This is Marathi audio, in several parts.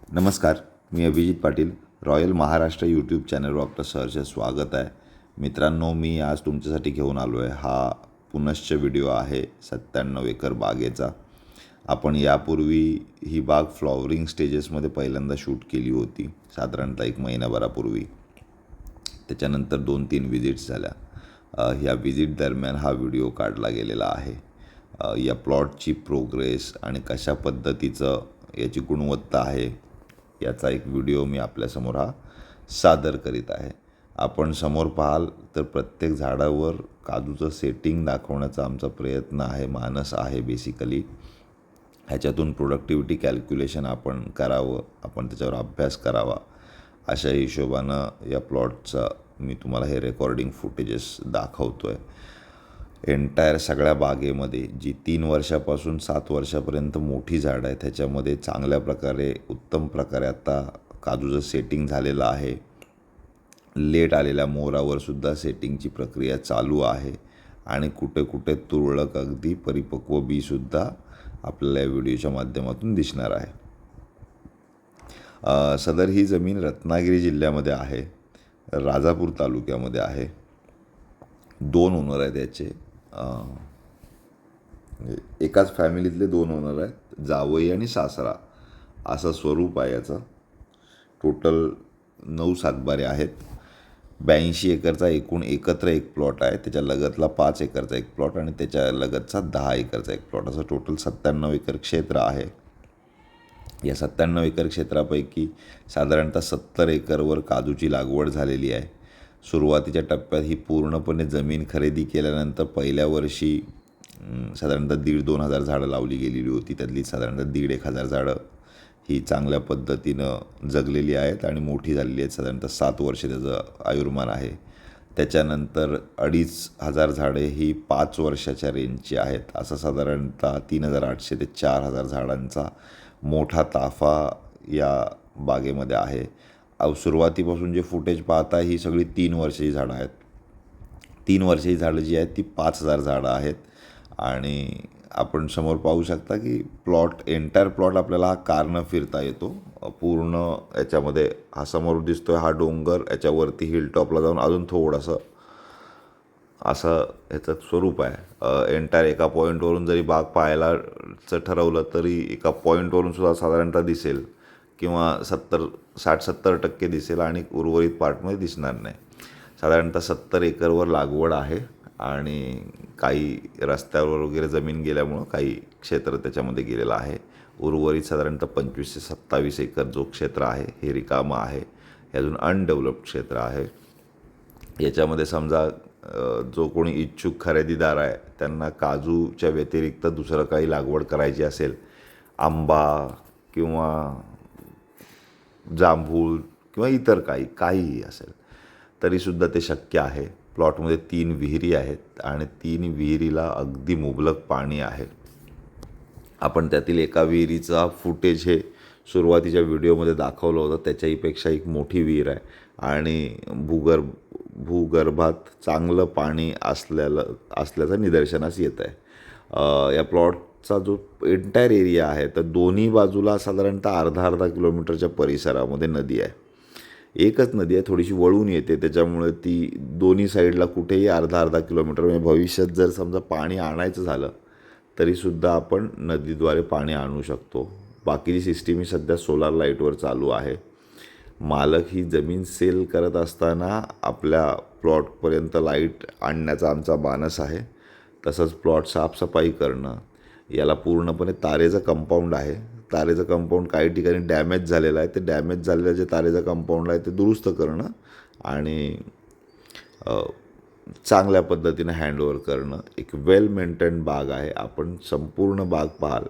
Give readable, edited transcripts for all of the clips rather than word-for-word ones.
नमस्कार, मी अभिजित पाटील. रॉयल महाराष्ट्र यूट्यूब चॅनलवर आपलं सहर्ष स्वागत आहे. मित्रांनो, मी आज तुमच्यासाठी घेऊन आलो आहे हा पुनश्च व्हिडिओ आहे 97 एकर बागेचा. आपण यापूर्वी ही बाग फ्लॉवरिंग स्टेजेसमध्ये पहिल्यांदा शूट केली होती, साधारणतः 1 महिन्याभरापूर्वी. त्याच्यानंतर 2-3 व्हिजिट्स झाल्या. ह्या व्हिजिट दरम्यान हा व्हिडिओ काढला गेलेला आहे. या प्लॉटची प्रोग्रेस आणि कशा पद्धतीचं याची गुणवत्ता आहे याचा एक व्हिडिओ मी आपल्यासमोर हा सादर करीत आहे. आपण समोर पाहाल तर प्रत्येक झाडावर काजूचं सेटिंग दाखवण्याचा आमचा प्रयत्न आहे, मानस आहे बेसिकली. ह्याच्यातून प्रोडक्टिव्हिटी कॅल्क्युलेशन आपण करावं, आपण त्याच्यावर अभ्यास करावा, अशा हिशोबानं या प्लॉटचा मी तुम्हाला हे रेकॉर्डिंग फुटेजेस दाखवतो आहे. एंटायर सगळ्या बागेमध्ये जी 3 वर्षापासून 7 वर्षापर्यंत मोठी झाडं आहेत त्याच्यामध्ये चांगल्या प्रकारे, उत्तम प्रकारे आता काजूचं सेटिंग झालेलं आहे. लेट आलेल्या मोहरावरसुद्धा सेटिंगची प्रक्रिया चालू आहे आणि कुठे कुठे तुरळक अगदी परिपक्व बीसुद्धा आपल्याला या व्हिडिओच्या माध्यमातून दिसणार आहे. सदर ही जमीन रत्नागिरी जिल्ह्यामध्ये आहे, राजापूर तालुक्यामध्ये आहे. 2 ओनर आहेत याचे. एकाच फॅमिलीतले 2 ओनर आहेत, जावई आणि सासरा असं स्वरूप आहे याचं. टोटल 9 सातबारे आहेत. 82 एकरचा एकूण एकत्र एक प्लॉट आहे. त्याच्या लगतला 5 एकरचा एक प्लॉट आणि त्याच्या लगतचा 10 एकरचा एक प्लॉट, असं टोटल 97 एकर क्षेत्र आहे. या 97 एकर क्षेत्रापैकी साधारणतः 70 एकरवर काजूची लागवड झालेली आहे. सुरुवातीच्या टप्प्यात ही पूर्णपणे जमीन खरेदी केल्यानंतर पहिल्या वर्षी साधारणतः 1,500-2,000 हजार झाडं लावली गेलेली होती. त्यातली साधारणतः 1,500-1,000 झाडं ही चांगल्या पद्धतीनं जगलेली आहेत आणि मोठी झालेली आहेत. साधारणतः 7 वर्ष त्याचं आयुर्मान आहे. त्याच्यानंतर 2,500 झाडे ही 5 वर्षाच्या रेंजची आहेत. असं साधारणतः 3,800 ते 4,000 झाडांचा मोठा ताफा या बागेमध्ये आहे. सुरुवातीपासून जे फुटेज पाहता ही सगळी 3 वर्षाची झाडं आहेत. 3 वर्षाची झाडं जी आहेत ती 5,000 झाडं आहेत. आणि आपण समोर पाहू शकता की एंटायर प्लॉट आपल्याला हा कारनं फिरता येतो. पूर्ण याच्यामध्ये हा समोर दिसतो आहे हा डोंगर, याच्यावरती हिल टॉपला जाऊन अजून थोडंसं असं ह्याचं स्वरूप आहे. एंटायर एका पॉईंटवरून जरी बाग पाहायलाचं ठरवलं तरी एका पॉईंटवरून सुद्धा साधारणतः दिसेल किंवा 60-70% दिसेल आणि उर्वरित पार्टमध्ये दिसणार नाही. साधारणतः 70 एकरवर लागवड आहे आणि काही रस्त्यावर वगैरे जमीन गेल्यामुळं काही क्षेत्र त्याच्यामध्ये गेलेलं आहे. उर्वरित साधारणतः 25 ते 27 एकर जो क्षेत्र आहे हे रिकामं आहे. हे अजून अनडेव्हलप्ड क्षेत्र आहे. याच्यामध्ये समजा जो कोणी इच्छुक खरेदीदार आहे त्यांना काजूच्या व्यतिरिक्त दुसरं काही लागवड करायची असेल, आंबा किंवा जांभूळ किंवा इतर काहीही असेल तरीसुद्धा ते शक्य आहे. प्लॉटमध्ये 3 विहिरी आहेत आणि 3 विहिरीला अगदी मुबलक पाणी आहे. आपण त्यातील एका विहिरीचा फुटेज हे सुरुवातीच्या व्हिडिओमध्ये दाखवलं होतं. त्याच्याहीपेक्षा एक मोठी विहीर आहे आणि भूगर्भात चांगलं पाणी असल्याचं निदर्शनास येत आहे. या प्लॉटचा जो एंटायर एरिया आहे तर दोन्ही बाजूला साधारणतः अर्धा किलोमीटरच्या परिसरामध्ये नदी आहे. एकच नदी आहे, थोडीशी वळून येते, त्याच्यामुळे ती दोन्ही साईडला कुठेही अर्धा किलोमीटर, म्हणजे भविष्यात जर समजा पाणी आणायचं झालं तरीसुद्धा आपण नदीद्वारे पाणी आणू शकतो. बाकीची सिस्टीम ही सध्या सोलार लाईटवर चालू आहे. मालक ही जमीन सेल करत असताना आपल्या प्लॉटपर्यंत लाईट आणण्याचा आमचा मानस आहे. तसंच प्लॉट साफसफाई करणं. याला पूर्णपणे तारेचं कंपाऊंड आहे. तारेचं कंपाऊंड काही ठिकाणी डॅमेज झालेलं आहे. ते डॅमेज झालेलं जे तारेचं कंपाऊंड आहे ते दुरुस्त करणं आणि चांगल्या पद्धतीनं हँडओव्हर करणं. एक वेल मेंटेन बाग आहे. आपण संपूर्ण बाग पाहाल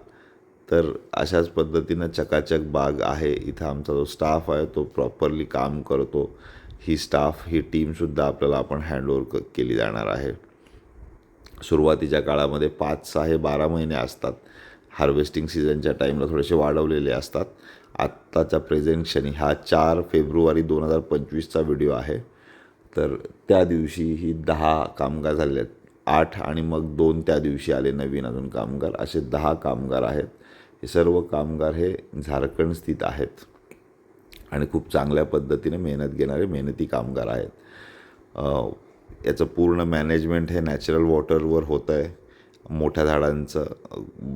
तर अशाच पद्धतीनं चकाचक बाग आहे. इथं आमचा जो स्टाफ आहे तो प्रॉपरली काम करतो. ही टीमसुद्धा आपल्याला आपण हँडओव्हर केली जाणार आहे. सुरुवातीच्या काळामध्ये 5-6-12 महिने असतात. हार्वेस्टिंग सीझनच्या टाईमला थोडेसे वाढवलेले असतात. आत्ताच्या प्रेझेंट क्षणी हा 4 फेब्रुवारी 2025चा व्हिडिओ आहे. तर त्या दिवशी ही 10 कामगार झालेले आहेत. 8 आणि मग 2 त्या दिवशी आले नवीन अजून कामगार, असे 10 कामगार आहेत. हे सर्व कामगार हे झारखंड स्थित आहेत. आणि खूप चांगल्या पद्धतीने मेहनत घेणारे मेहनती कामगार आहेत. याचं पूर्ण मॅनेजमेंट हे नॅचरल वॉटरवर होतं आहे. मोठ्या झाडांचं,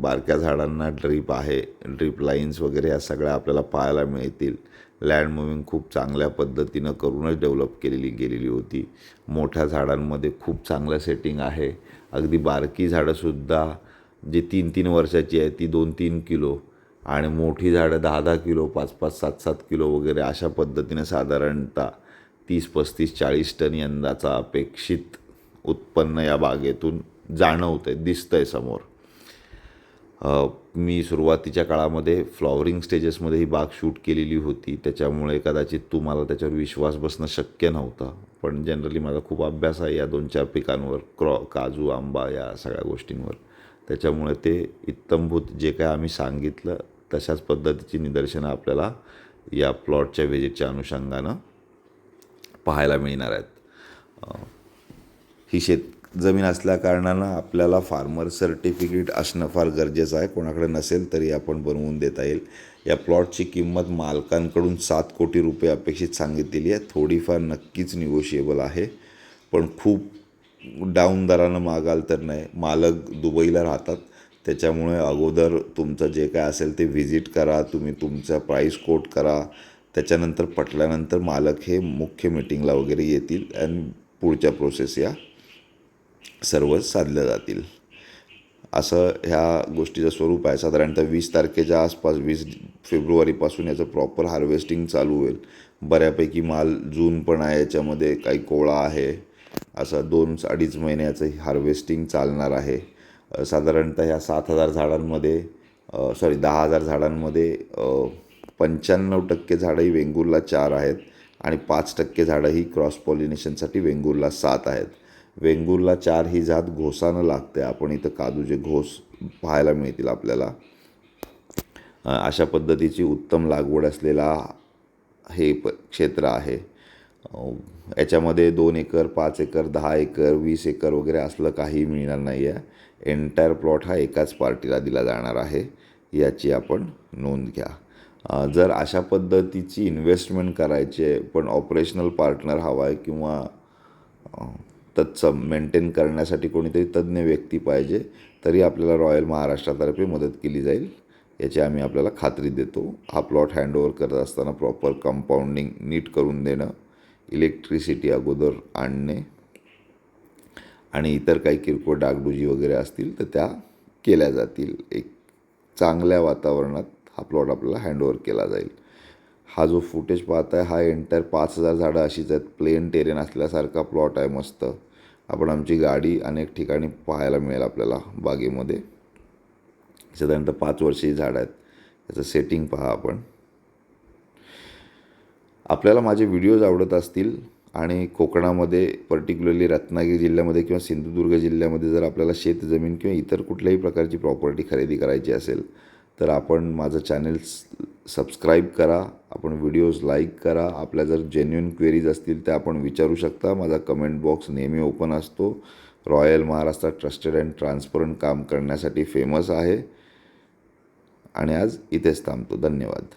बारक्या झाडांना ड्रीप आहे, ड्रीप लाईन्स वगैरे ह्या सगळ्या आपल्याला पाहायला मिळतील. लँड मुव्हिंग खूप चांगल्या पद्धतीनं करूनच डेव्हलप केलेली गेलेली होती. मोठ्या झाडांमध्ये खूप चांगलं सेटिंग आहे. अगदी बारकी झाडंसुद्धा जी 3-3 वर्षाची आहे ती 2-3 किलो, आणि मोठी झाडं 10-10 किलो, 5-5, 7-7 किलो वगैरे अशा पद्धतीने साधारणतः 30-35-40 टन यंदाचा अपेक्षित उत्पन्न या बागेतून जाणवतं आहे, दिसतं आहे समोर. मी सुरुवातीच्या काळामध्ये फ्लॉवरिंग स्टेजेसमध्ये ही बाग शूट केलेली होती, त्याच्यामुळे कदाचित तुम्हाला त्याच्यावर विश्वास बसणं शक्य नव्हतं. पण जनरली माझा खूप अभ्यास आहे या 2-4 पिकांवर, काजू, आंबा या सगळ्या गोष्टींवर. त्याच्यामुळे ते इत्थंभूत जे काय आम्ही सांगितलं तशाच पद्धतीची निदर्शनं आपल्याला या प्लॉटच्या व्हिजिटच्या अनुषंगानं पाहायला मिळणार आहेत. ही जमीन असल्याकारणानं आपल्याला फार्मर सर्टिफिकेट असणं फार गरजेचं आहे. कोणाकडे नसेल तरी आपण बनवून देता येईल. या प्लॉटची किंमत मालकांकडून 7 कोटी रुपये अपेक्षित सांगितलेली आहे. थोडीफार नक्कीच निगोशिएबल आहे, पण खूप डाऊन दरानं मागाल तर नाही. मालक दुबईला राहतात, त्याच्यामुळे अगोदर तुमचं जे काय असेल ते व्हिजिट करा, तुम्ही तुमचा प्राईस कोट करा. त्याच्यानंतर पटल्यानंतर मालक हे मुख्य मीटिंगला वगैरे येतील आणि पुढच्या प्रोसेस या सर्व साधल्या जातील. असं ह्या गोष्टीचं स्वरूप आहे. साधारणतः 20 तारखेच्या आसपास, 20 फेब्रुवारीपासून याचं प्रॉपर हार्वेस्टिंग चालू होईल. बऱ्यापैकी माल जून पण आहे, याच्यामध्ये काही कोवळा आहे. असं 2-2.5 महिन्याचं हार्वेस्टिंग चालणार आहे. साधारणतः ह्या 7,000 झाडांमध्ये 10,000 झाडांमध्ये 95% झाडं ही वेंगुर्ला 4 आहेत आणि 5% झाडं ही क्रॉस पॉलिनेशनसाठी वेंगुर्ला 7 आहेत. वेंगुर्ला 4 ही जात घोसानं लागते. आपण इथं काजूचे घोस पाहायला मिळतील आपल्याला. अशा पद्धतीची उत्तम लागवड असलेला हे क्षेत्र आहे. याच्यामध्ये 2 एकर, 5 एकर, 10 एकर, 20 एकर वगैरे असलं काही मिळणार नाही आहे. एंटायर प्लॉट हा एकाच पार्टीला दिला जाणार आहे, याची आपण नोंद घ्या. जर अशा पद्धतीची इन्व्हेस्टमेंट करायची आहे, पण ऑपरेशनल पार्टनर हवा आहे किंवा तत्सम मेंटेन करण्यासाठी कोणीतरी तज्ज्ञ व्यक्ती पाहिजे, तरी आपल्याला रॉयल महाराष्ट्रातर्फे मदत केली जाईल, याची आम्ही आपल्याला खात्री देतो. हा प्लॉट हँडओव्हर करत असताना प्रॉपर कंपाऊंडिंग नीट करून देणं, इलेक्ट्रिसिटी अगोदर आणणे आणि इतर काही किरकोळ डागडुजी वगैरे असतील तर त्या केल्या जातील. एक चांगल्या वातावरणात हा प्लॉट आपल्याला हँडओव्हर केला जाईल. हा जो फुटेज पाहत आहे हा एंटायर 5,000 झाडं अशीच आहेत. प्लेन टेरेन असल्यासारखा प्लॉट आहे मस्त. आपण आमची गाडी अनेक ठिकाणी पाहायला मिळेल आपल्याला बागेमध्ये. साधारणतः 5 वर्षीय झाडं आहेत. त्याचं सेटिंग पहा आपण. आपल्याला माझे व्हिडिओज आवडत असतील आणि कोकणामध्ये पर्टिक्युलरली रत्नागिरी जिल्ह्यामध्ये किंवा सिंधुदुर्ग जिल्ह्यामध्ये जर आपल्याला शेतजमीन किंवा इतर कुठल्याही प्रकारची प्रॉपर्टी खरेदी करायची असेल तर आपण माझं चॅनल सबस्क्राईब करा, आपण व्हिडिओज लाईक करा. आपल्या जर जेन्युइन क्वेरीज असतील त्या आपण विचारू शकता. माझा कमेंट बॉक्स नेहमी ओपन असतो. Royal Maharashtra trusted and transparent काम करण्यासाठी फेमस आहे. आणि आज इथेच थांबतो. धन्यवाद.